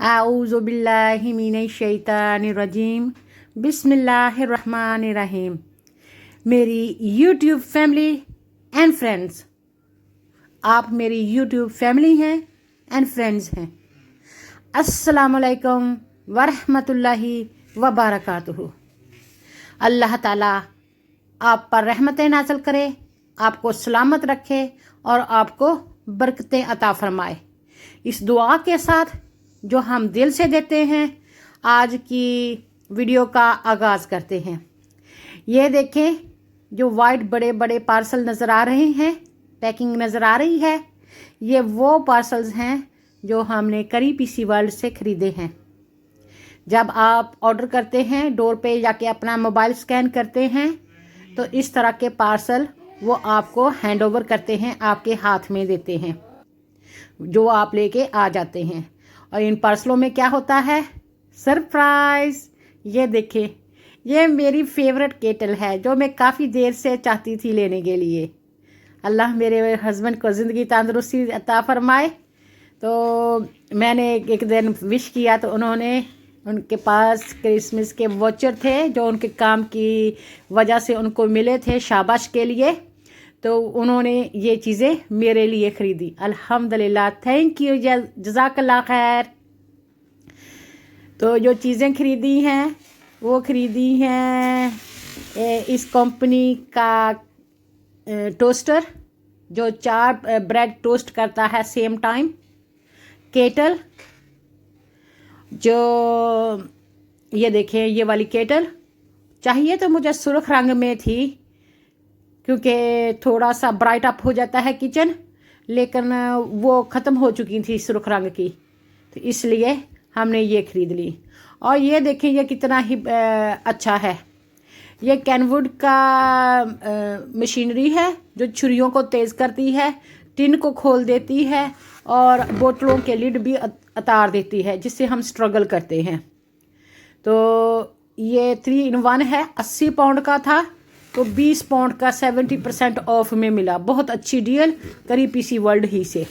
आऊज़ु बिल्लाहि मिनश शैतानिर रजीम बिस्मिल्लाहिर रहमानिर रहीम। मेरी YouTube family and friends, आप मेरी यूट्यूब फैमिली हैं एंड फ्रेंड्स हैं। अस्सलामुअलैकुम वरहमतुल्लाहि वबरकातुहू। अल्लाह ताला आप पर रहमतें नाज़िल करे, आपको सलामत रखे और आपको बरकतें अता फरमाए। इस दुआ के साथ जो हम दिल से देते हैं, आज की वीडियो का आगाज़ करते हैं। ये देखें, जो वाइट बड़े बड़े पार्सल नज़र आ रहे हैं, पैकिंग नज़र आ रही है, ये वो पार्सल्स हैं जो हमने करी पीसी वर्ल्ड से ख़रीदे हैं। जब आप ऑर्डर करते हैं, डोर पे जाके अपना मोबाइल स्कैन करते हैं, तो इस तरह के पार्सल वो आपको हैंड ओवर करते हैं, आपके हाथ में देते हैं, जो आप लेके आ जाते हैं। और इन पार्सलों में क्या होता है? सरप्राइज़। ये देखें, ये मेरी फेवरेट केटल है जो मैं काफ़ी देर से चाहती थी लेने के लिए। अल्लाह मेरे हस्बैंड को ज़िंदगी तंदुरुस्ती अता फरमाए। तो मैंने एक दिन विश किया तो उनके पास क्रिसमस के वॉचर थे जो उनके काम की वजह से उनको मिले थे शाबाश के लिए। तो उन्होंने ये चीज़ें मेरे लिए ख़रीदी। अल्हम्दुलिल्लाह, थैंक यू, जज़ाकल्लाह खैर। तो जो चीज़ें ख़रीदी हैं वो ख़रीदी हैं इस कंपनी का टोस्टर जो 4 ब्रेड टोस्ट करता है सेम टाइम, केटल, जो ये देखें, ये वाली केटल चाहिए तो मुझे सुर्ख रंग में थी क्योंकि थोड़ा सा ब्राइट अप हो जाता है किचन, लेकिन वो ख़त्म हो चुकी थी सुर्ख रंग की, तो इसलिए हमने ये ख़रीद ली। और ये देखें, ये कितना ही अच्छा है। ये कैनवुड का मशीनरी है जो छुरियों को तेज़ करती है, टिन को खोल देती है और बोतलों के लिड भी उतार देती है, जिससे हम स्ट्रगल करते हैं। तो ये 3 in 1 है। 80 पाउंड का था तो 20 पाउंड का 70% ऑफ में मिला। बहुत अच्छी डील करी पीसी वर्ल्ड ही से।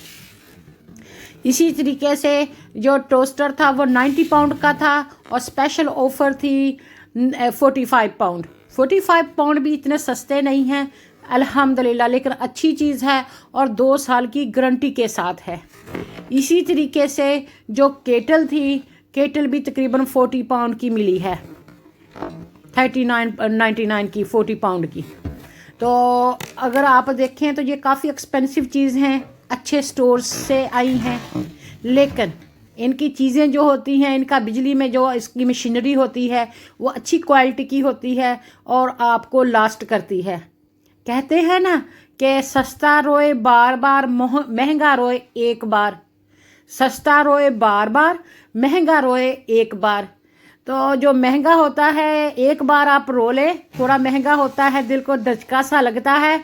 इसी तरीके से जो टोस्टर था वो 90 पाउंड का था और स्पेशल ऑफ़र थी 45 पाउंड। 45 पाउंड भी इतने सस्ते नहीं हैं अल्हम्दुलिल्लाह, लेकिन अच्छी चीज़ है और 2 साल की गारंटी के साथ है। इसी तरीके से जो केटल थी, केटल भी तकरीबन 40 पाउंड की मिली है, 39.99 की, 40 पाउंड की। तो अगर आप देखें तो ये काफ़ी एक्सपेंसिव चीज़ हैं, अच्छे स्टोर्स से आई हैं, लेकिन इनकी चीज़ें जो होती हैं, इनका बिजली में जो इसकी मशीनरी होती है वो अच्छी क्वालिटी की होती है और आपको लास्ट करती है। कहते हैं ना कि सस्ता रोए बार बार, महंगा रोए एक बार। सस्ता रोए बार बार, महंगा रोए एक बार। तो जो महंगा होता है एक बार आप रो ले, थोड़ा महंगा होता है, दिल को धचका सा लगता है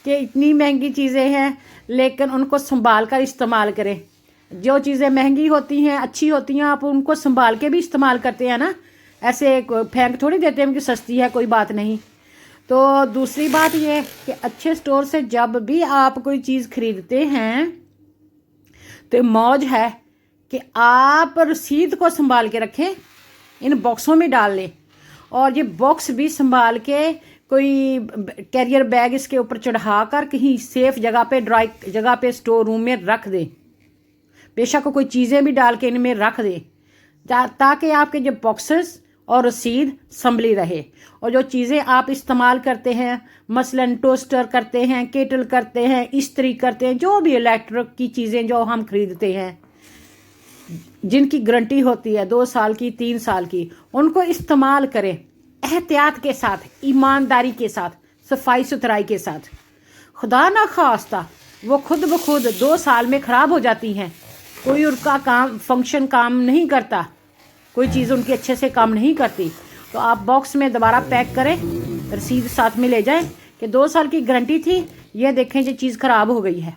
कि इतनी महंगी चीज़ें हैं, लेकिन उनको संभाल कर इस्तेमाल करें। जो चीज़ें महंगी होती हैं, अच्छी होती हैं, आप उनको संभाल के भी इस्तेमाल करते हैं ना, ऐसे फेंक थोड़ी देते हैं कि सस्ती है, कोई बात नहीं। तो दूसरी बात ये कि अच्छे स्टोर से जब भी आप कोई चीज़ ख़रीदते हैं तो मौज है कि आप रसीद को संभाल के रखें, इन बॉक्सों में डाल लें और ये बॉक्स भी संभाल के कोई कैरियर बैग इसके ऊपर चढ़ा कर कहीं सेफ जगह पे, ड्राई जगह पे, स्टोर रूम में रख दें। बेशक कोई चीज़ें भी डाल के इनमें रख दें ताकि आपके जो बॉक्सेस और रसीद संभली रहे। और जो चीज़ें आप इस्तेमाल करते हैं, मसलन टोस्टर करते हैं, केटल करते हैं, इस्त्री करते हैं, जो भी इलेक्ट्रिक की चीज़ें जो हम खरीदते हैं जिनकी गारंटी होती है 2 साल की, 3 साल की, उनको इस्तेमाल करें एहतियात के साथ, ईमानदारी के साथ, सफाई सुथराई के साथ। खुदा ना खास्ता वो खुद ब खुद 2 साल में ख़राब हो जाती हैं, कोई उनका फंक्शन काम नहीं करता, कोई चीज़ उनकी अच्छे से काम नहीं करती, तो आप बॉक्स में दोबारा पैक करें, रसीद साथ में ले जाएं कि 2 साल की गारंटी थी, ये देखें ये चीज़ ख़राब हो गई है।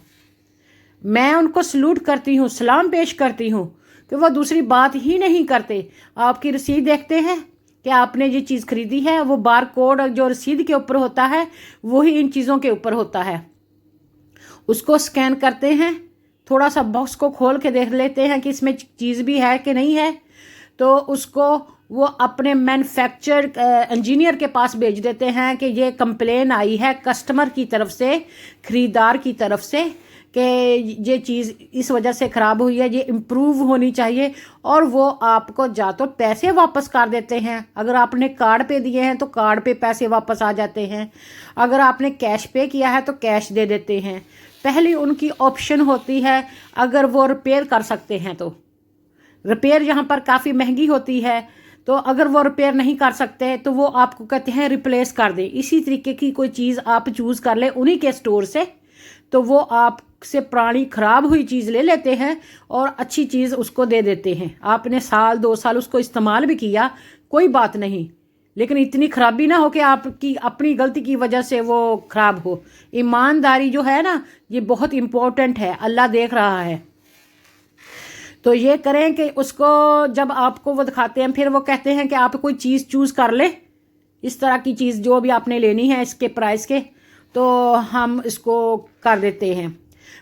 मैं उनको सलूट करती हूँ, सलाम पेश करती हूँ कि वो दूसरी बात ही नहीं करते। आपकी रसीद देखते हैं कि आपने ये चीज़ खरीदी है, वो बार कोड जो रसीद के ऊपर होता है वही इन चीज़ों के ऊपर होता है, उसको स्कैन करते हैं थोड़ा सा बॉक्स को खोल के देख लेते हैं कि इसमें चीज़ भी है कि नहीं है, तो उसको वो अपने मैन्युफैक्चर इंजीनियर के पास भेज देते हैं कि ये कंप्लेन आई है कस्टमर की तरफ से, ख़रीदार की तरफ से, कि ये चीज़ इस वजह से ख़राब हुई है, ये इम्प्रूव होनी चाहिए। और वो आपको या तो पैसे वापस कर देते हैं, अगर आपने कार्ड पे दिए हैं तो कार्ड पे पैसे वापस आ जाते हैं, अगर आपने कैश पे किया है तो कैश दे देते हैं। पहली उनकी ऑप्शन होती है अगर वो रिपेयर कर सकते हैं तो। रिपेयर यहाँ पर काफ़ी महंगी होती है, तो अगर वो रिपेयर नहीं कर सकते तो वो आपको कहते हैं रिप्लेस कर दें। इसी तरीके की कोई चीज़ आप चूज़ कर लें उन्हीं के स्टोर से, तो वो आपसे पुरानी ख़राब हुई चीज़ ले लेते हैं और अच्छी चीज़ उसको दे देते हैं। आपने साल 2 साल उसको इस्तेमाल भी किया, कोई बात नहीं, लेकिन इतनी ख़राबी ना हो कि आपकी अपनी गलती की वजह से वो ख़राब हो। ईमानदारी जो है ना, ये बहुत इम्पोर्टेंट है, अल्लाह देख रहा है। तो ये करें कि उसको जब आपको वो दिखाते हैं, फिर वो कहते हैं कि आप कोई चीज़ चूज़ कर ले, इस तरह की चीज़ जो भी आपने लेनी है इसके प्राइस के, तो हम इसको कर देते हैं।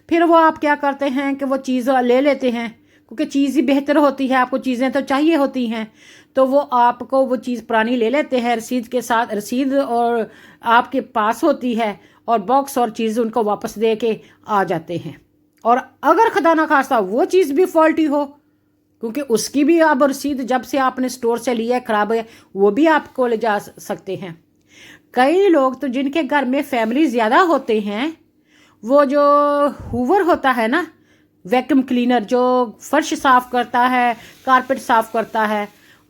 फिर वो आप क्या करते हैं कि वो चीज़ ले लेते हैं, क्योंकि चीज़ ही बेहतर होती है, आपको चीज़ें तो चाहिए होती हैं, तो वो आपको वो चीज़ पुरानी ले लेते हैं रसीद के साथ। रसीद और आपके पास होती है और बॉक्स और चीज़ उनको वापस दे के आ जाते हैं। और अगर खुदा ना खास्ता वो चीज़ भी फॉल्टी हो, क्योंकि उसकी भी अब रसीद जब से आपने स्टोर से लिया है ख़राब है, वो भी आपको ले जा सकते हैं। कई लोग तो जिनके घर में फैमिली ज़्यादा होते हैं, वो जो हूवर होता है ना, वैक्यूम क्लीनर जो फर्श साफ़ करता है, कारपेट साफ़ करता है,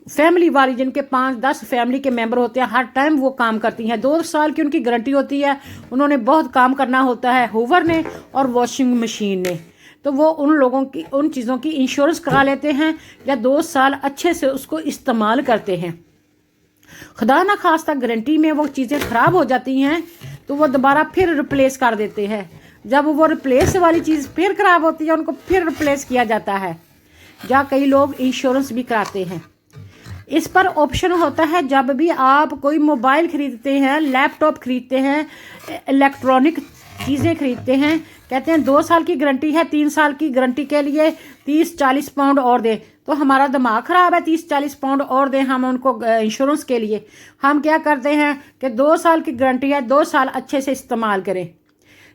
फैमिली वाली जिनके 5-10 फैमिली के मेंबर होते हैं, हर टाइम वो काम करती हैं। 2 साल की उनकी गारंटी होती है, उन्होंने बहुत काम करना होता है हूवर ने और वॉशिंग मशीन ने, तो वो उन लोगों की उन चीज़ों की इंश्योरेंस करा लेते हैं या 2 साल अच्छे से उसको इस्तेमाल करते हैं। खुदा ना खास्ता गारंटी में वो चीज़ें ख़राब हो जाती हैं तो वो दोबारा फिर रिप्लेस कर देते हैं। जब वो रिप्लेस वाली चीज़ फिर ख़राब होती है, उनको फिर रिप्लेस किया जाता है, या कई लोग इंश्योरेंस भी कराते हैं। इस पर ऑप्शन होता है जब भी आप कोई मोबाइल ख़रीदते हैं, लैपटॉप ख़रीदते हैं, इलेक्ट्रॉनिक चीज़ें ख़रीदते हैं, कहते हैं 2 साल की गारंटी है, 3 साल की गारंटी के लिए 30-40 पाउंड और दें। तो हमारा दिमाग ख़राब है, 30-40 पाउंड और दें हम उनको इंश्योरेंस के लिए। हम क्या करते हैं कि 2 साल की गारंटी है, 2 साल अच्छे से इस्तेमाल करें।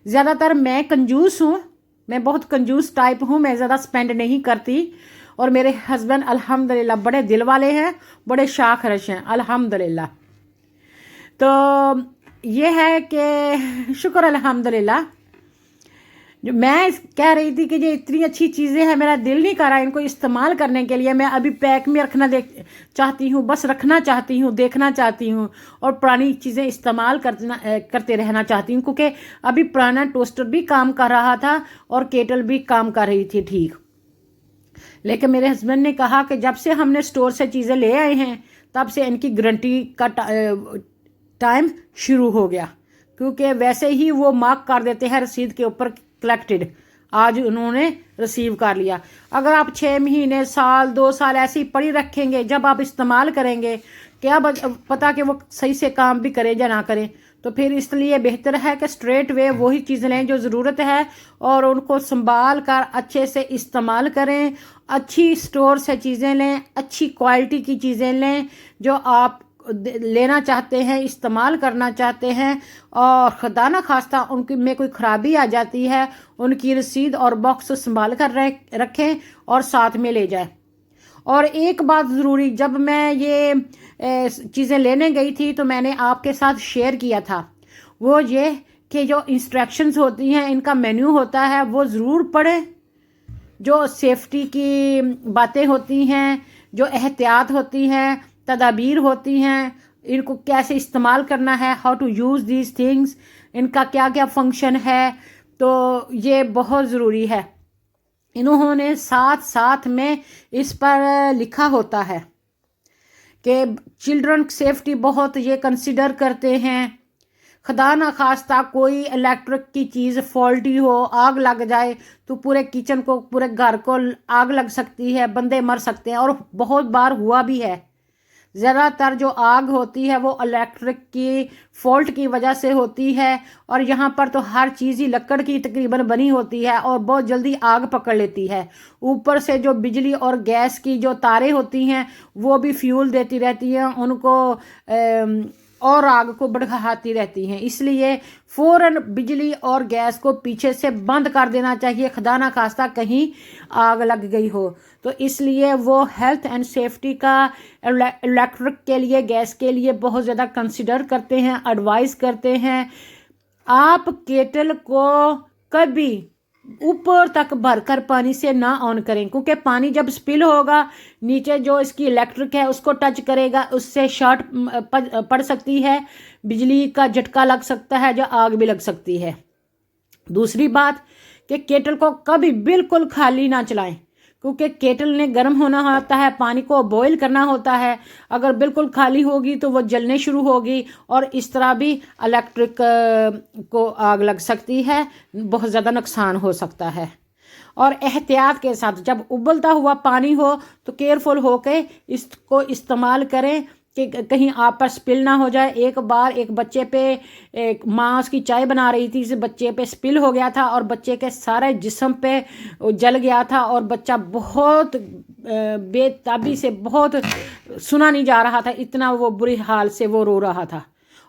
ज़्यादातर मैं कंजूस हूँ, मैं बहुत कंजूस टाइप हूँ, मैं ज़्यादा स्पेंड नहीं करती। और मेरे हस्बैंड अल्हम्दुलिल्लाह बड़े दिल वाले हैं, बड़े शाखरश हैं अल्हम्दुलिल्लाह। तो ये है कि शुक्र अल्हम्दुलिल्लाह। जो मैं कह रही थी कि ये इतनी अच्छी चीज़ें हैं, मेरा दिल नहीं कर रहा इनको इस्तेमाल करने के लिए। मैं अभी पैक में रखना चाहती हूँ, बस रखना चाहती हूँ, देखना चाहती हूँ और पुरानी चीज़ें इस्तेमाल करते रहना चाहती हूँ, क्योंकि अभी पुराना टोस्टर भी काम कर रहा था और केटल भी काम कर रही थी ठीक। लेकिन मेरे हस्बैंड ने कहा कि जब से हमने स्टोर से चीज़ें ले आए हैं तब से इनकी गारंटी का टाइम शुरू हो गया, क्योंकि वैसे ही वो मार्क कर देते हैं रसीद के ऊपर कलेक्टेड, आज उन्होंने रिसीव कर लिया। अगर आप 6 महीने, साल, 2 साल ऐसे ही पड़ी रखेंगे, जब आप इस्तेमाल करेंगे क्या पता कि वो सही से काम भी करें या ना करें। तो फिर इसलिए बेहतर है कि स्ट्रेट वे वही चीज़ लें जो ज़रूरत है और उनको संभाल कर अच्छे से इस्तेमाल करें। अच्छी स्टोर से चीज़ें लें, अच्छी क्वालिटी की चीज़ें लें जो आप लेना चाहते हैं, इस्तेमाल करना चाहते हैं। और खुदा ना खास्ता उनकी में कोई ख़राबी आ जाती है, उनकी रसीद और बॉक्स संभाल कर रखें और साथ में ले जाएं। और एक बात ज़रूरी, जब मैं ये चीज़ें लेने गई थी तो मैंने आपके साथ शेयर किया था, वो ये कि जो इंस्ट्रक्शंस होती हैं, इनका मेन्यू होता है, वो ज़रूर पढ़ें। जो सेफ्टी की बातें होती हैं, जो एहतियात होती हैं, तदाबीर होती हैं, इनको कैसे इस्तेमाल करना है, how to use these things, इनका क्या क्या फंक्शन है, तो ये बहुत ज़रूरी है। इन्होंने साथ साथ में इस पर लिखा होता है कि चिल्ड्रन सेफ्टी बहुत ये कंसिडर करते हैं। खुदा ना खास्ता कोई इलेक्ट्रिक की चीज़ फॉल्टी हो, आग लग जाए तो पूरे किचन को, पूरे घर को आग लग सकती है, बंदे मर सकते हैं। और बहुत बार हुआ भी है, ज़्यादातर जो आग होती है वो इलेक्ट्रिक की फॉल्ट की वजह से होती है, और यहाँ पर तो हर चीज़ ही लकड़ की तकरीबन बनी होती है और बहुत जल्दी आग पकड़ लेती है। ऊपर से जो बिजली और गैस की जो तारें होती हैं वो भी फ्यूल देती रहती हैं, उनको और आग को बढ़ाती रहती हैं। इसलिए फ़ौरन बिजली और गैस को पीछे से बंद कर देना चाहिए, खुदा ना खास्ता कहीं आग लग गई हो तो। इसलिए वो हेल्थ एंड सेफ्टी का इलेक्ट्रिक के लिए, गैस के लिए बहुत ज़्यादा कंसिडर करते हैं, एडवाइस करते हैं। आप केटल को कभी ऊपर तक भरकर पानी से ना ऑन करें, क्योंकि पानी जब स्पिल होगा नीचे जो इसकी इलेक्ट्रिक है उसको टच करेगा, उससे शॉर्ट पड़ सकती है, बिजली का झटका लग सकता है, जो आग भी लग सकती है। दूसरी बात कि केटल को कभी बिल्कुल खाली ना चलाएं, क्योंकि केटल ने गर्म होना होता है, पानी को बॉईल करना होता है। अगर बिल्कुल खाली होगी तो वो जलने शुरू होगी और इस तरह भी इलेक्ट्रिक को आग लग सकती है, बहुत ज़्यादा नुकसान हो सकता है। और एहतियात के साथ जब उबलता हुआ पानी हो तो केयरफुल होकर इसको इस्तेमाल करें कि कहीं आप पर स्पिल ना हो जाए। एक बार एक बच्चे पे, एक माँ उसकी चाय बना रही थी, इस बच्चे पे स्पिल हो गया था और बच्चे के सारे जिस्म पे जल गया था और बच्चा बहुत बेताबी से, बहुत सुना नहीं जा रहा था, इतना वो बुरी हाल से वो रो रहा था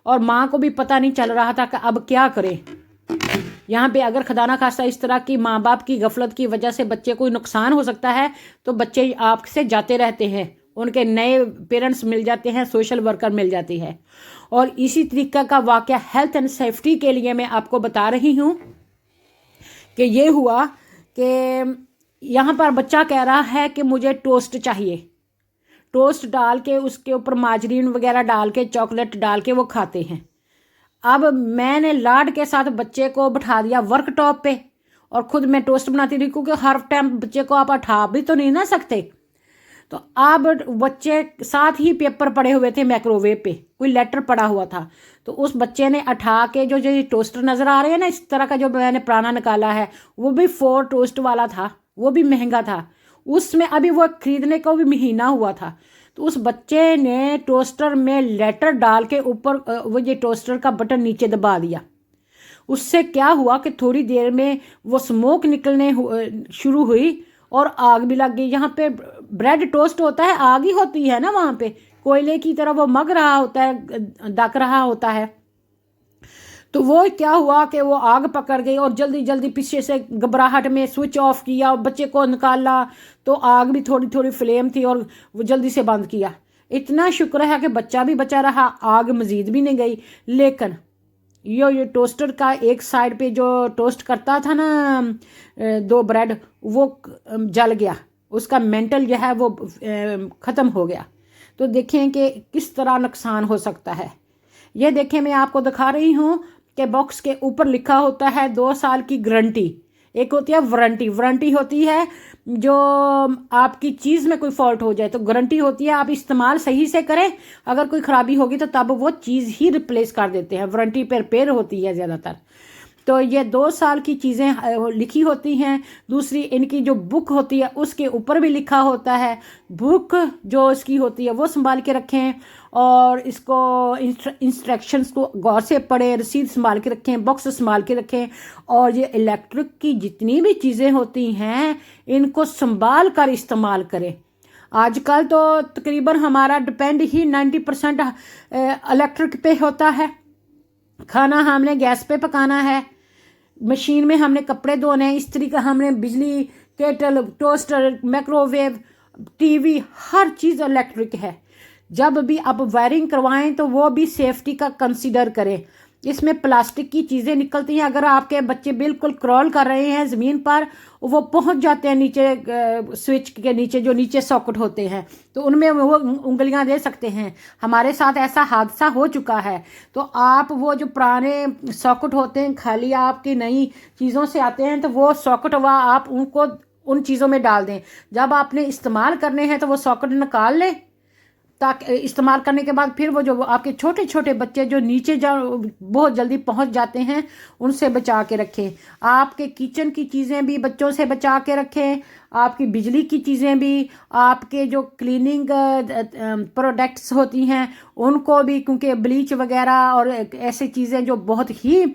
और माँ को भी पता नहीं चल रहा था कि अब क्या करें। यहाँ पे अगर खुदा ना खास्ता इस तरह की माँ बाप की गफलत की वजह से बच्चे को नुकसान हो सकता है तो बच्चे आपसे जाते रहते हैं, उनके नए पेरेंट्स मिल जाते हैं, सोशल वर्कर मिल जाती है। और इसी तरीका का वाक़या हेल्थ एंड सेफ्टी के लिए मैं आपको बता रही हूँ कि ये हुआ कि यहाँ पर बच्चा कह रहा है कि मुझे टोस्ट चाहिए, टोस्ट डाल के उसके ऊपर माजरीन वगैरह डाल के, चॉकलेट डाल के वो खाते हैं। अब मैंने लाड के साथ बच्चे को बिठा दिया वर्कटॉप पे और ख़ुद मैं टोस्ट बनाती रही, क्योंकि हर टाइम बच्चे को आप उठा भी तो नहीं ना सकते। तो अब बच्चे साथ ही पेपर पड़े हुए थे माइक्रोवेव पे, कोई लेटर पड़ा हुआ था, तो उस बच्चे ने उठा के जो जो टोस्टर नज़र आ रहे हैं ना इस तरह का, जो मैंने पुराना निकाला है वो भी 4 टोस्ट वाला था, वो भी महंगा था, उसमें अभी वो खरीदने को भी महीना हुआ था। तो उस बच्चे ने टोस्टर में लेटर डाल के ऊपर वो ये टोस्टर का बटन नीचे दबा दिया। उससे क्या हुआ कि थोड़ी देर में वो स्मोक निकलने शुरू हुई और आग भी लग गई। यहाँ पे ब्रेड टोस्ट होता है, आग ही होती है ना, वहाँ पे कोयले की तरह वो मग रहा होता है, दक रहा होता है। तो वो क्या हुआ कि वो आग पकड़ गई और जल्दी जल्दी पीछे से घबराहट में स्विच ऑफ किया और बच्चे को निकाला तो आग भी थोड़ी थोड़ी फ्लेम थी और वो जल्दी से बंद किया। इतना शुक्र है कि बच्चा भी बचा रहा, आग मज़ीद भी नहीं गई। लेकिन ये टोस्टर का एक साइड पे जो टोस्ट करता था ना 2 ब्रेड, वो जल गया, उसका मेंटल जो है वो ख़त्म हो गया। तो देखें कि किस तरह नुकसान हो सकता है। ये देखें, मैं आपको दिखा रही हूँ कि बॉक्स के ऊपर लिखा होता है 2 साल की गारंटी, एक होती है वारंटी। वारंटी होती है जो आपकी चीज़ में कोई फॉल्ट हो जाए, तो गारंटी होती है आप इस्तेमाल सही से करें, अगर कोई ख़राबी होगी तो तब वो चीज़ ही रिप्लेस कर देते हैं। वारंटी पर रिपेयर होती है ज़्यादातर। तो ये 2 साल की चीज़ें लिखी होती हैं। दूसरी, इनकी जो बुक होती है उसके ऊपर भी लिखा होता है। बुक जो इसकी होती है वो संभाल के रखें और इसको इंस्ट्रक्शंस को गौर से पढ़ें, रसीद संभाल के रखें, बॉक्स संभाल के रखें। और ये इलेक्ट्रिक की जितनी भी चीज़ें होती हैं इनको संभाल कर इस्तेमाल करें। आजकल तो तकरीबन हमारा डिपेंड ही 90% इलेक्ट्रिक पे होता है। खाना हमने गैस पे पकाना है, मशीन में हमने कपड़े धोने हैं, इस्त्री का हमने बिजली, केटल, टोस्टर, माइक्रोवेव, टीवी, हर चीज़ इलेक्ट्रिक है। जब भी आप वायरिंग करवाएं तो वो भी सेफ्टी का कंसीडर करें। इसमें प्लास्टिक की चीज़ें निकलती हैं, अगर आपके बच्चे बिल्कुल क्रॉल कर रहे हैं ज़मीन पर, वो पहुंच जाते हैं नीचे स्विच के नीचे, जो नीचे सॉकेट होते हैं, तो उनमें वो उंगलियां दे सकते हैं। हमारे साथ ऐसा हादसा हो चुका है। तो आप वो जो पुराने सॉकेट होते हैं, खाली आपकी नई चीज़ों से आते हैं, तो वो सॉकेट हुआ आप उनको उन चीज़ों में डाल दें। जब आपने इस्तेमाल करने हैं तो वो सॉकेट निकाल लें ताकि इस्तेमाल करने के बाद फिर वो जो आपके छोटे छोटे बच्चे जो नीचे बहुत जल्दी पहुंच जाते हैं, उनसे बचा के रखें। आपके किचन की चीज़ें भी बच्चों से बचा के रखें, आपकी बिजली की चीज़ें भी, आपके जो क्लीनिंग प्रोडक्ट्स होती हैं उनको भी, क्योंकि ब्लीच वगैरह और ऐसी चीज़ें जो बहुत ही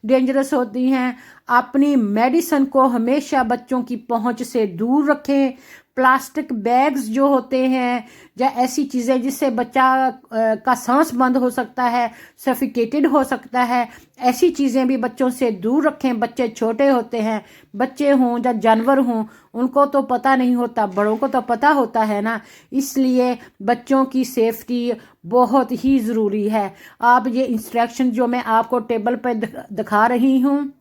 डेंजरस होती हैं। अपनी मेडिसिन को हमेशा बच्चों की पहुंच से दूर रखें। प्लास्टिक बैग्स जो होते हैं या ऐसी चीज़ें जिससे बच्चा का सांस बंद हो सकता है, सफिकेटेड हो सकता है, ऐसी चीज़ें भी बच्चों से दूर रखें। बच्चे छोटे होते हैं, बच्चे हों या जानवर हों, उनको तो पता नहीं होता, बड़ों को तो पता होता है ना। इसलिए बच्चों की सेफ्टी बहुत ही ज़रूरी है। आप ये इंस्ट्रक्शन जो मैं आपको टेबल पर दिखा रही हूँ,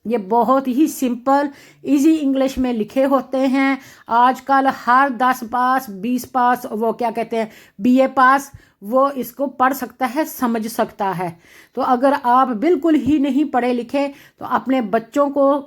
ये बहुत ही सिंपल इजी इंग्लिश में लिखे होते हैं। आजकल हर 10 पास 20 पास, वो क्या कहते हैं, बीए पास, वो इसको पढ़ सकता है, समझ सकता है। तो अगर आप बिल्कुल ही नहीं पढ़े लिखे तो अपने बच्चों को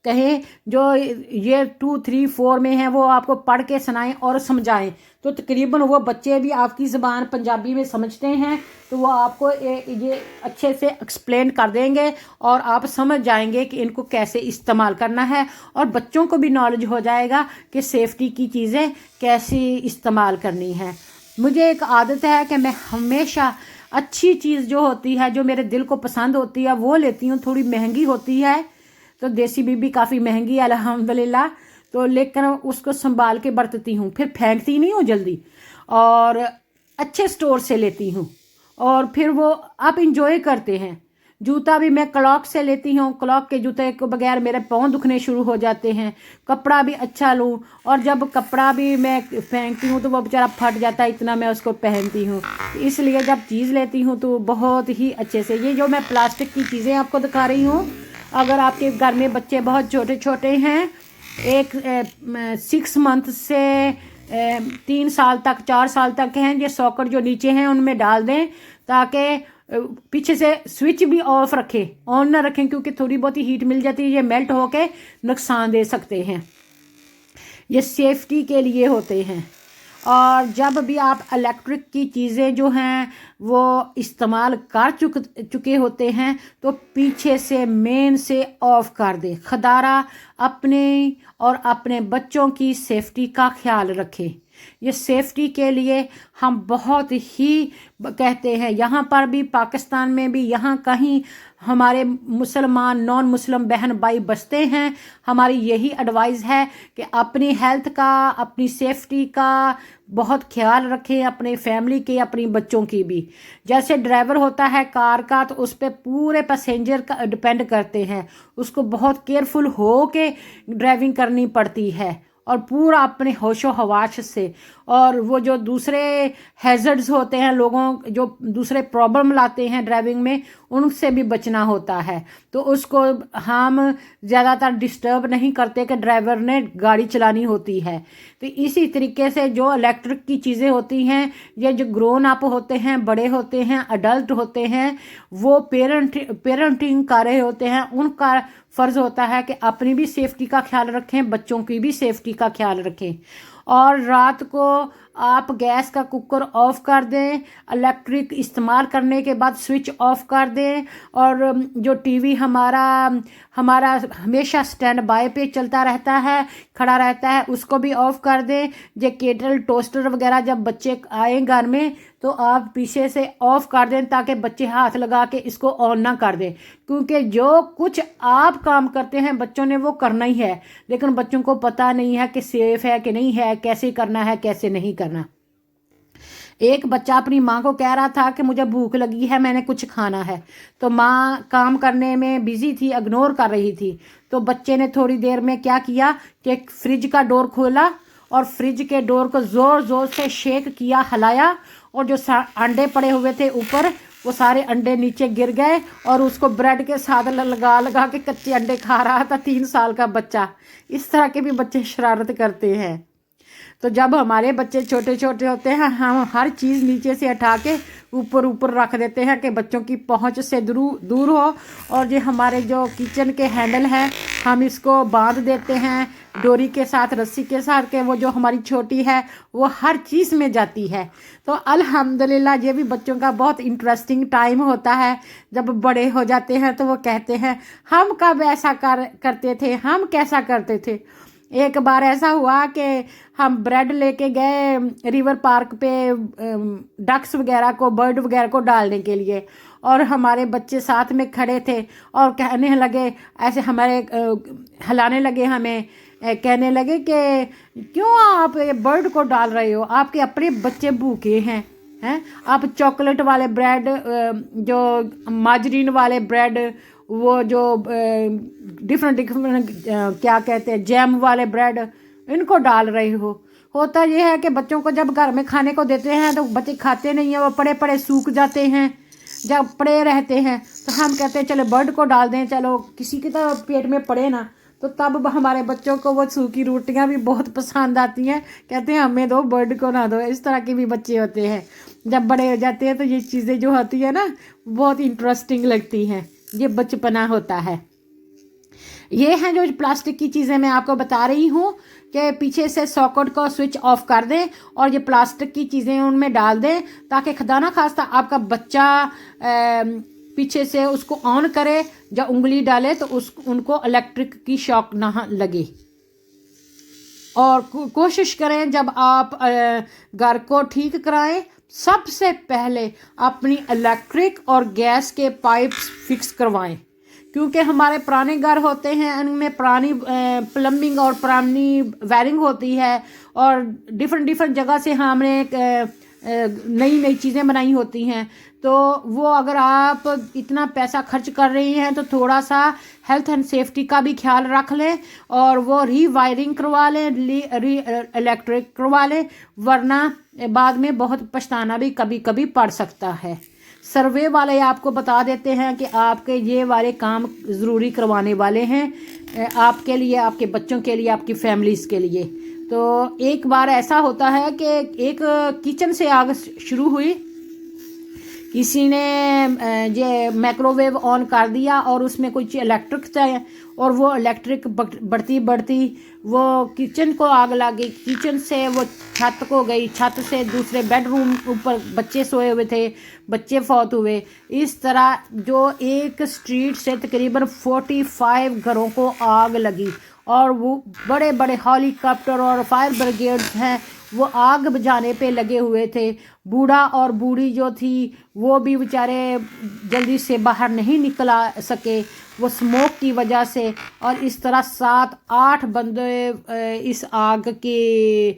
कहें जो ये 2, 3, 4 में हैं, वो आपको पढ़ के सुनाएं और समझाएं, तो तकरीबन वो बच्चे भी आपकी ज़बान पंजाबी में समझते हैं, तो वो आपको ये अच्छे से एक्सप्लेन कर देंगे और आप समझ जाएंगे कि इनको कैसे इस्तेमाल करना है, और बच्चों को भी नॉलेज हो जाएगा कि सेफ्टी की चीज़ें कैसे इस्तेमाल करनी है। मुझे एक आदत है कि मैं हमेशा अच्छी चीज़ जो होती है, जो मेरे दिल को पसंद होती है, वो लेती हूँ। थोड़ी महंगी होती है तो देसी बीबी काफ़ी महंगी है अल्हम्दुलिल्लाह, तो लेकर उसको संभाल के बरतती हूँ, फिर फेंकती नहीं हूँ जल्दी, और अच्छे स्टोर से लेती हूँ, और फिर वो आप इंजॉय करते हैं। जूता भी मैं क्लॉक से लेती हूँ, क्लॉक के जूते के बगैर मेरे पाँव दुखने शुरू हो जाते हैं। कपड़ा भी अच्छा लूँ, और जब कपड़ा भी मैं फेंकती हूँ तो वो बेचारा फट जाता है, इतना मैं उसको पहनती हूँ। इसलिए जब चीज़ लेती हूँ तो बहुत ही अच्छे से। ये जो मैं प्लास्टिक की चीज़ें आपको दिखा रही हूँ, अगर आपके घर में बच्चे बहुत छोटे छोटे हैं, 6 मंथ से 3 साल तक, 4 साल तक हैं, ये सॉकेट जो नीचे हैं उनमें डाल दें, ताकि पीछे से स्विच भी ऑफ रखें, ऑन ना रखें, क्योंकि थोड़ी बहुत ही हीट मिल जाती है, ये मेल्ट होके नुकसान दे सकते हैं। ये सेफ्टी के लिए होते हैं। और जब भी आप इलेक्ट्रिक की चीज़ें जो हैं वो इस्तेमाल कर चुके होते हैं, तो पीछे से मेन से ऑफ कर दें। खदारा अपने और अपने बच्चों की सेफ्टी का ख्याल रखें। ये सेफ्टी के लिए हम बहुत ही कहते हैं, यहाँ पर भी, पाकिस्तान में भी, यहाँ कहीं हमारे मुसलमान नॉन मुस्लिम बहन भाई बसते हैं। हमारी यही एडवाइस है कि अपनी हेल्थ का, अपनी सेफ्टी का बहुत ख्याल रखें, अपने फैमिली के, अपनी बच्चों की भी। जैसे ड्राइवर होता है कार का, तो उस पर पूरे पैसेंजर का डिपेंड करते हैं, उसको बहुत केयरफुल हो के ड्राइविंग करनी पड़ती है, और पूरा अपने होशो हवास से। और वो जो दूसरे हैज़र्ड्स होते हैं, लोगों जो दूसरे प्रॉब्लम लाते हैं ड्राइविंग में, उनसे भी बचना होता है। तो उसको हम ज़्यादातर डिस्टर्ब नहीं करते कि ड्राइवर ने गाड़ी चलानी होती है। तो इसी तरीके से जो इलेक्ट्रिक की चीज़ें होती हैं, ये जो ग्रोन अप होते हैं, बड़े होते हैं, अडल्ट होते हैं, वो पेरेंटिंग कर रहे होते हैं, उनका फ़र्ज़ होता है कि अपनी भी सेफ्टी का ख्याल रखें, बच्चों की भी सेफ्टी का ख्याल रखें। और रात को आप गैस का कुकर ऑफ़ कर दें, इलेक्ट्रिक इस्तेमाल करने के बाद स्विच ऑफ़ कर दें, और जो टीवी हमारा हमेशा स्टैंड बाय पे चलता रहता है, खड़ा रहता है, उसको भी ऑफ़ कर दें। ये केटल, टोस्टर वगैरह जब बच्चे आए घर में तो आप पीछे से ऑफ़ कर दें, ताकि बच्चे हाथ लगा के इसको ऑन ना कर दें, क्योंकि जो कुछ आप काम करते हैं बच्चों ने वो करना ही है, लेकिन बच्चों को पता नहीं है कि सेफ़ है कि नहीं है, कैसे करना है, कैसे नहीं करना। एक बच्चा अपनी माँ को कह रहा था कि मुझे भूख लगी है, मैंने कुछ खाना है, तो माँ काम करने में बिजी थी, इग्नोर कर रही थी। तो बच्चे ने थोड़ी देर में क्या किया कि फ्रिज का डोर खोला और फ्रिज के डोर को ज़ोर ज़ोर से शेक किया, हिलाया, और जो अंडे पड़े हुए थे ऊपर, वो सारे अंडे नीचे गिर गए, और उसको ब्रेड के साथ लगा के कच्चे अंडे खा रहा था 3 साल का बच्चा। इस तरह के भी बच्चे शरारत करते हैं। तो जब हमारे बच्चे छोटे छोटे होते हैं, हम हर चीज़ नीचे से हटा के ऊपर रख देते हैं कि बच्चों की पहुंच से दूर हो। और ये हमारे जो किचन के हैंडल हैं, हम इसको बांध देते हैं, डोरी के साथ, रस्सी के साथ, के वो जो हमारी छोटी है वो हर चीज़ में जाती है। तो अल्हम्दुलिल्लाह ये भी बच्चों का बहुत इंटरेस्टिंग टाइम होता है। जब बड़े हो जाते हैं तो वो कहते हैं हम कब ऐसा करते थे, हम कैसा करते थे। एक बार ऐसा हुआ कि हम ब्रेड लेके गए रिवर पार्क पे डक्स वगैरह को, बर्ड वगैरह को डालने के लिए, और हमारे बच्चे साथ में खड़े थे और कहने लगे, ऐसे हमारे हिलाने लगे हमें, कहने लगे कि क्यों आप ये बर्ड को डाल रहे हो, आपके अपने बच्चे भूखे हैं आप चॉकलेट वाले ब्रेड, जो माजरीन वाले ब्रेड, वो जो डिफरेंट क्या कहते हैं जैम वाले ब्रेड, इनको डाल रहे हो। होता ये है कि बच्चों को जब घर में खाने को देते हैं तो बच्चे खाते नहीं हैं, वो पड़े पड़े सूख जाते हैं, जब पड़े रहते हैं तो हम कहते हैं चलो बर्ड को डाल दें, चलो किसी के तो पेट में पड़े ना। तो तब हमारे बच्चों को वो सूखी रोटियां भी बहुत पसंद आती हैं, कहते हैं हमें दो, बर्ड को ना दो। इस तरह के भी बच्चे होते हैं। जब बड़े हो जाते हैं तो ये चीज़ें जो होती है ना बहुत इंटरेस्टिंग लगती हैं। ये बचपना होता है। ये हैं जो प्लास्टिक की चीज़ें मैं आपको बता रही हूँ कि पीछे से सॉकेट को स्विच ऑफ कर दें और ये प्लास्टिक की चीज़ें उनमें डाल दें, ताकि खुदा ना खास्ता आपका बच्चा पीछे से उसको ऑन करे, जब उंगली डाले तो उनको इलेक्ट्रिक की शॉक ना लगे। और कोशिश करें जब आप घर को ठीक कराएं, सबसे पहले अपनी इलेक्ट्रिक और गैस के पाइप्स फिक्स करवाएं, क्योंकि हमारे पुराने घर होते हैं, उनमें पुरानी प्लम्बिंग और पुरानी वायरिंग होती है, और डिफरेंट जगह से हमने नई नई चीज़ें बनाई होती हैं। तो वो अगर आप इतना पैसा खर्च कर रही हैं तो थोड़ा सा हेल्थ एंड सेफ्टी का भी ख्याल रख लें, और वो रीवायरिंग करवा लें, इलेक्ट्रिक करवा लें, वरना बाद में बहुत पछताना भी कभी कभी पड़ सकता है। सर्वे वाले आपको बता देते हैं कि आपके ये वाले काम ज़रूरी करवाने वाले हैं, आपके लिए, आपके बच्चों के लिए, आपकी फैमिलीज़ के लिए। तो एक बार ऐसा होता है कि एक किचन से आग शुरू हुई, किसी ने ये माइक्रोवेव ऑन कर दिया और उसमें कुछ इलेक्ट्रिक था, और वो इलेक्ट्रिक बढ़ती बढ़ती वो किचन को आग लग गई। किचन से वो छत को गई, छत से दूसरे बेडरूम ऊपर बच्चे सोए हुए थे, बच्चे फौत हुए। इस तरह जो एक स्ट्रीट से तकरीबन 45 घरों को आग लगी, और वो बड़े बड़े हेलीकॉप्टर और फायर ब्रिगेड्स हैं वो आग बुझाने पे लगे हुए थे। बूढ़ा और बूढ़ी जो थी वो भी बेचारे जल्दी से बाहर नहीं निकल सके वो स्मोक की वजह से, और इस तरह 7-8 बंदे इस आग के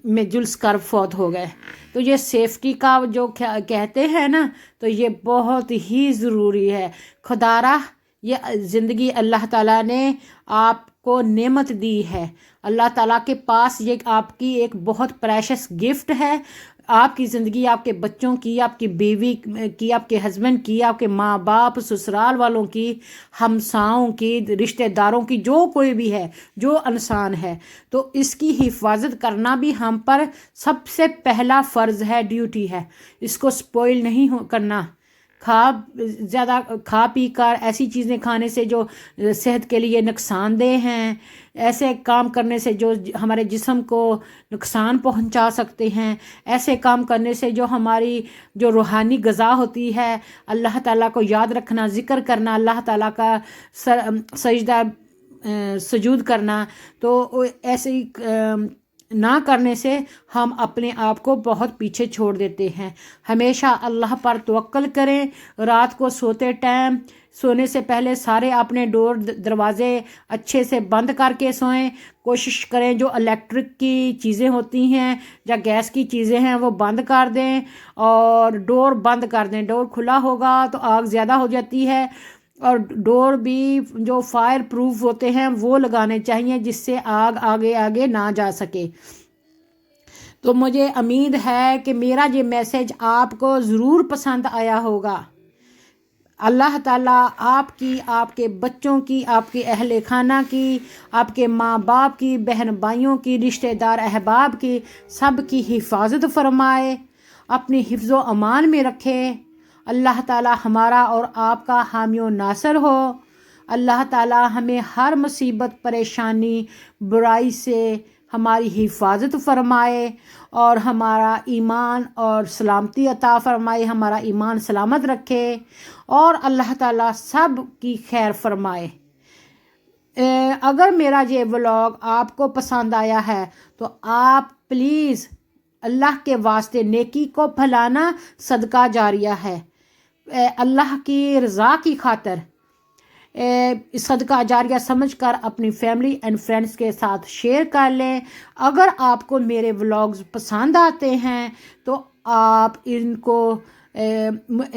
में झुलस कर फौत हो गए। तो ये सेफ्टी का जो कहते हैं ना, तो ये बहुत ही ज़रूरी है। खुदारा ये ज़िंदगी अल्लाह ताला ने आपको नेमत दी है। अल्लाह ताला के पास ये आपकी एक बहुत प्रेशियस गिफ्ट है। आपकी ज़िंदगी आपके बच्चों की, आपकी बीवी की, आपके हस्बैंड की, आपके माँ बाप, ससुराल वालों की, हमसाओं की, रिश्तेदारों की, जो कोई भी है, जो इंसान है, तो इसकी हिफाजत करना भी हम पर सबसे पहला फ़र्ज़ है, ड्यूटी है। इसको स्पॉइल नहीं करना। ज़्यादा खा पी कर ऐसी चीज़ें खाने से जो सेहत के लिए नुकसानदेह हैं, ऐसे काम करने से जो हमारे जिस्म को नुकसान पहुंचा सकते हैं, ऐसे काम करने से जो हमारी जो रूहानी ग़िज़ा होती है, अल्लाह ताला को याद रखना, ज़िक्र करना, अल्लाह ताला का सजदा सुजूद करना, तो ऐसे ना करने से हम अपने आप को बहुत पीछे छोड़ देते हैं। हमेशा अल्लाह पर तवक्कल करें। रात को सोते टाइम, सोने से पहले सारे अपने डोर दरवाज़े अच्छे से बंद करके सोएं। कोशिश करें जो इलेक्ट्रिक की चीज़ें होती हैं या गैस की चीज़ें हैं वो बंद कर दें, और डोर बंद कर दें। डोर खुला होगा तो आग ज़्यादा हो जाती है, और डोर भी जो फायर प्रूफ होते हैं वो लगाने चाहिए, जिससे आग आगे आगे ना जा सके। तो मुझे उम्मीद है कि मेरा ये मैसेज आपको ज़रूर पसंद आया होगा। अल्लाह ताला आपकी, आपके बच्चों की, आपके अहले खाना की, आपके माँ बाप की, बहन भाइयों की, रिश्तेदार अहबाब की, सब की हिफाजत फरमाए, अपनी हिफ्ज़ो अमान में रखे। अल्लाह ताला हमारा और आपका हामी व नासर हो। اللہ تعالی ہمیں ہر مصیبت پریشانی برائی سے ہماری حفاظت فرمائے اور ہمارا ایمان اور سلامتی عطا فرمائے، ہمارا ایمان سلامت رکھے اور اللہ تعالیٰ سب کی خیر فرمائے۔ اگر میرا یہ ولاگ آپ کو پسند آیا ہے تو آپ پلیز اللہ کے واسطے نیکی کو پھیلانا صدقہ جاریہ ہے، اللہ کی رضا کی خاطر صدقہ جاریہ سمجھ کر اپنی فیملی اینڈ فرینڈس کے ساتھ شیئر کر لیں۔ اگر آپ کو میرے ولاگز پسند آتے ہیں تو آپ ان کو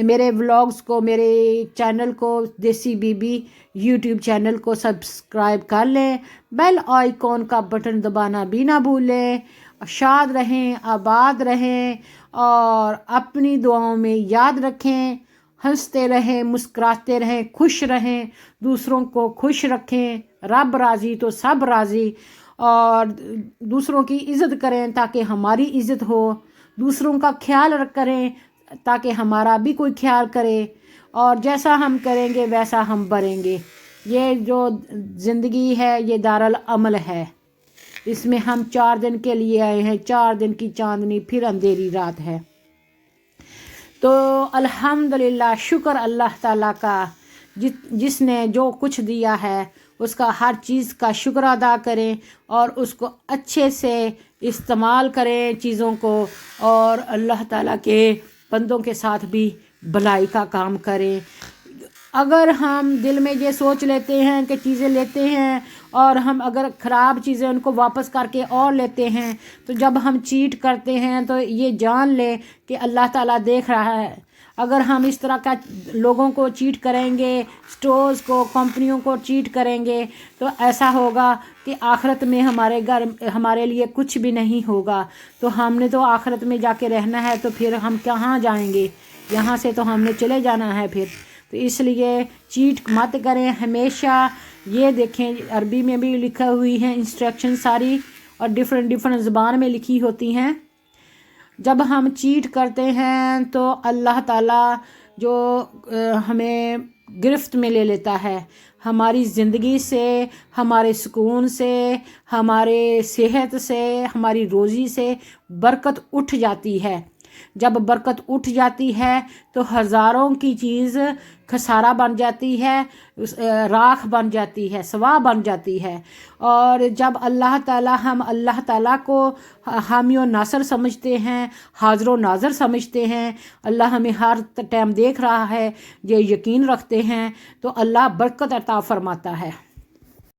میرے ولاگز کو، میرے چینل کو، دیسی بی بی یوٹیوب چینل کو سبسکرائب کر لیں، بیل آئیکن کا بٹن دبانا بھی نہ بھولیں۔ شاد رہیں، آباد رہیں اور اپنی دعاؤں میں یاد رکھیں، ہنستے رہیں، مسکراتے رہیں، خوش رہیں، دوسروں کو خوش رکھیں، رب راضی تو سب راضی، اور دوسروں کی عزت کریں تاکہ ہماری عزت ہو، دوسروں کا خیال کریں تاکہ ہمارا بھی کوئی خیال کرے، اور جیسا ہم کریں گے ویسا ہم بنیں گے۔ یہ جو زندگی ہے یہ دارالعمل ہے، اس میں ہم 4 دن کے لیے آئے ہیں، 4 دن کی چاندنی پھر اندھیری رات ہے۔ تو الحمدللہ، شکر اللہ تعالیٰ کا جس نے جو کچھ دیا ہے اس کا ہر چیز کا شکر ادا کریں اور اس کو اچھے سے استعمال کریں چیزوں کو، اور اللہ تعالیٰ کے بندوں کے ساتھ بھی بھلائی کا کام کریں۔ اگر ہم دل میں یہ سوچ لیتے ہیں کہ چیزیں لیتے ہیں اور ہم اگر خراب چیزیں ان کو واپس کر کے اور لیتے ہیں تو جب ہم چیٹ کرتے ہیں تو یہ جان لیں کہ اللہ تعالیٰ دیکھ رہا ہے۔ اگر ہم اس طرح کا لوگوں کو چیٹ کریں گے، سٹورز کو، کمپنیوں کو چیٹ کریں گے تو ایسا ہوگا کہ آخرت میں ہمارے لیے کچھ بھی نہیں ہوگا۔ تو ہم نے تو آخرت میں جا کے رہنا ہے، تو پھر ہم کہاں جائیں گے؟ یہاں سے تو ہم نے چلے جانا ہے پھر۔ تو اس لیے چیٹ مت کریں ہمیشہ۔ یہ دیکھیں عربی میں بھی لکھا ہوئی ہیں انسٹرکشن ساری، اور ڈیفرنٹ زبان میں لکھی ہوتی ہیں۔ جب ہم چیٹ کرتے ہیں تو اللہ تعالیٰ جو ہمیں گرفت میں لے لیتا ہے، ہماری زندگی سے، ہمارے سکون سے، ہمارے صحت سے، ہماری روزی سے برکت اٹھ جاتی ہے۔ جب برکت اٹھ جاتی ہے تو ہزاروں کی چیز خسارہ بن جاتی ہے، راکھ بن جاتی ہے، سوا بن جاتی ہے۔ اور جب ہم اللہ تعالیٰ کو حامی و ناصر سمجھتے ہیں، حاضر و ناظر سمجھتے ہیں، اللہ ہمیں ہر ٹائم دیکھ رہا ہے، یہ یقین رکھتے ہیں، تو اللہ برکت عطا فرماتا ہے۔